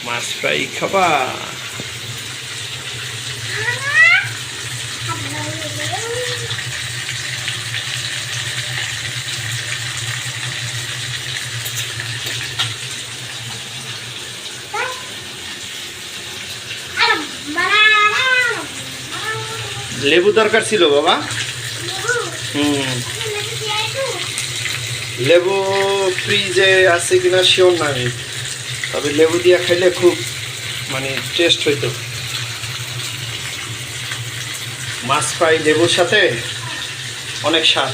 মাছ fry খাবা? লেবু দরকার ছিল বাবা। লেবু ফ্রিজে আছে কিনা শিওর না আমি, তবে লেবু দিয়ে খাইলে খুব মানে টেস্ট হইতো। মাছ ফ্রাই লেবুর সাথে অনেক স্বাদ।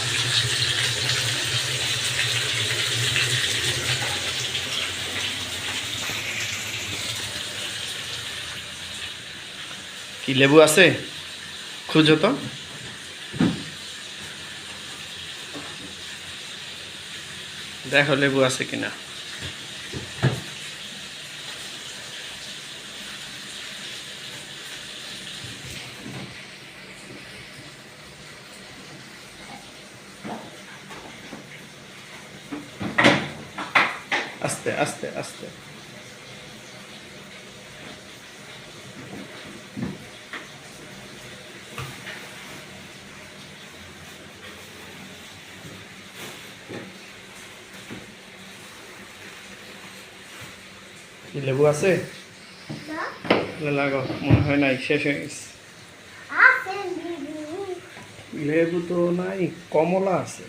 কি লেবু আছে? খুঁজো তো। দেখো লেবু আছে কিনা। আস্তে আস্তে আস্তে। লেবু আছে? লাগো, মনে হয় নাই, শেষ হয়ে গেছে। লেবু তো নাই, কমলা আছে।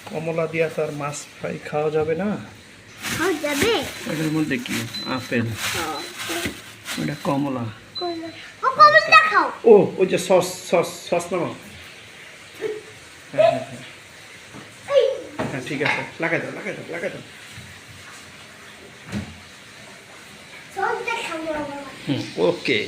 কমলা দিয়া তো আর মাছ ফ্রাই খাওয়া যাবে না। এটার মধ্যে কি? আপেল। ওটা কমলা। ও ওই যে সস সস সস নাও। হ্যাঁ হ্যাঁ হ্যাঁ হ্যাঁ, ঠিক আছে, লাগাই দাও লাগাই দাও লাগাই দাও। ওকে।